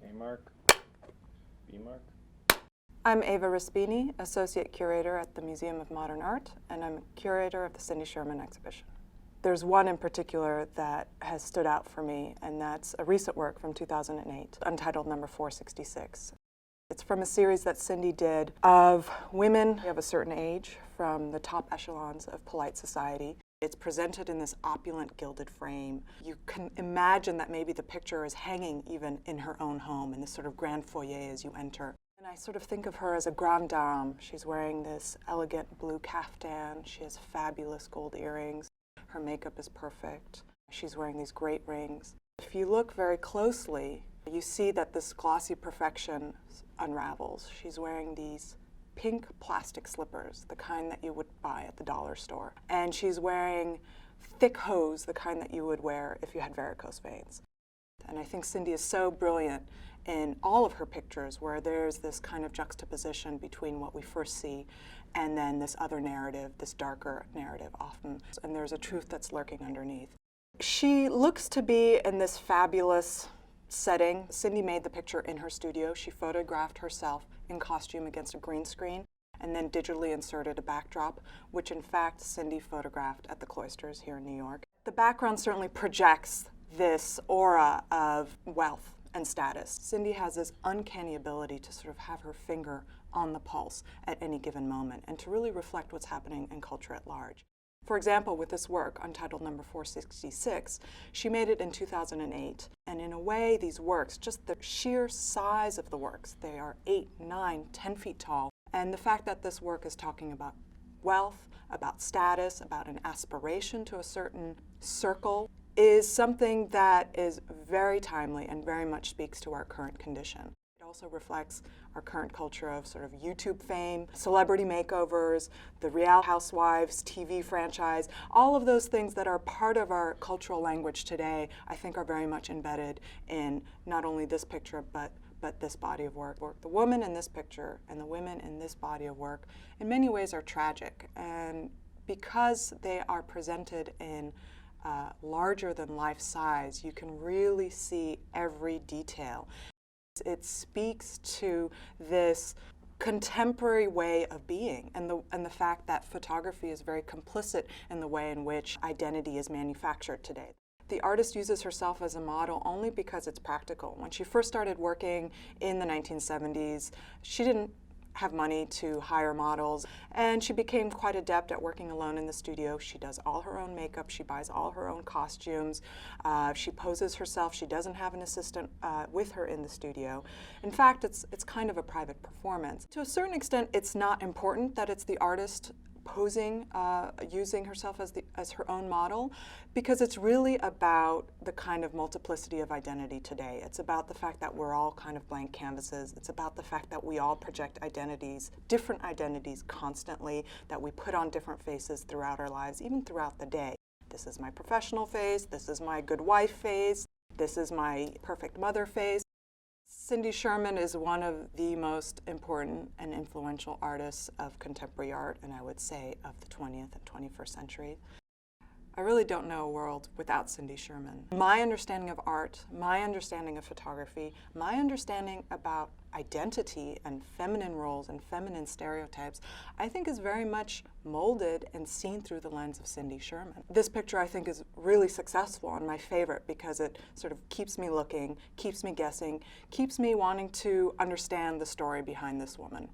A mark, B mark. I'm Eva Respini, Associate Curator at the Museum of Modern Art, and I'm Curator of the Cindy Sherman exhibition. There's one in particular that has stood out for me, and that's a recent work from 2008, Untitled number 466. It's from a series that Cindy did of women of a certain age from the top echelons of polite society. It's presented in this opulent gilded frame. You can imagine that maybe the picture is hanging even in her own home in this sort of grand foyer as you enter. And I sort of think of her as a grande dame. She's wearing this elegant blue caftan. She has fabulous gold earrings. Her makeup is perfect. She's wearing these great rings. If you look very closely, you see that this glossy perfection unravels. She's wearing these pink plastic slippers, the kind that you would buy at the dollar store. And she's wearing thick hose, the kind that you would wear if you had varicose veins. And I think Cindy is so brilliant in all of her pictures where there's this kind of juxtaposition between what we first see and then this other narrative, this darker narrative often. And there's a truth that's lurking underneath. She looks to be in this fabulous setting. Cindy made the picture in her studio. She photographed herself in costume against a green screen and then digitally inserted a backdrop, which in fact Cindy photographed at the Cloisters here in New York. The background certainly projects this aura of wealth and status. Cindy has this uncanny ability to sort of have her finger on the pulse at any given moment and to really reflect what's happening in culture at large. For example, with this work, Untitled number 466, she made it in 2008. And in a way, these works, just the sheer size of the works, they are 8, 9, 10 feet tall. And the fact that this work is talking about wealth, about status, about an aspiration to a certain circle, is something that is very timely and very much speaks to our current condition. It also reflects our current culture of sort of YouTube fame, celebrity makeovers, the Real Housewives TV franchise, all of those things that are part of our cultural language today, I think are very much embedded in not only this picture, but this body of work. The woman in this picture and the women in this body of work in many ways are tragic. And because they are presented in larger than life size, you can really see every detail. It speaks to this contemporary way of being and the fact that photography is very complicit in the way in which identity is manufactured today. The artist uses herself as a model only because it's practical. When she first started working in the 1970s, she didn't have money to hire models, and she became quite adept at working alone in the studio. She does all her own makeup, she buys all her own costumes, she poses herself, she doesn't have an assistant with her in the studio. In fact, it's kind of a private performance. To a certain extent, it's not important that it's the artist posing, using herself as her own model, because it's really about the kind of multiplicity of identity today. It's about the fact that we're all kind of blank canvases. It's about the fact that we all project identities, different identities constantly, that we put on different faces throughout our lives, even throughout the day. This is my professional face, this is my good wife face, this is my perfect mother face. Cindy Sherman is one of the most important and influential artists of contemporary art, and I would say of the 20th and 21st century. I really don't know a world without Cindy Sherman. My understanding of art, my understanding of photography, my understanding about identity and feminine roles and feminine stereotypes, I think is very much molded and seen through the lens of Cindy Sherman. This picture I think is really successful and my favorite because it sort of keeps me looking, keeps me guessing, keeps me wanting to understand the story behind this woman.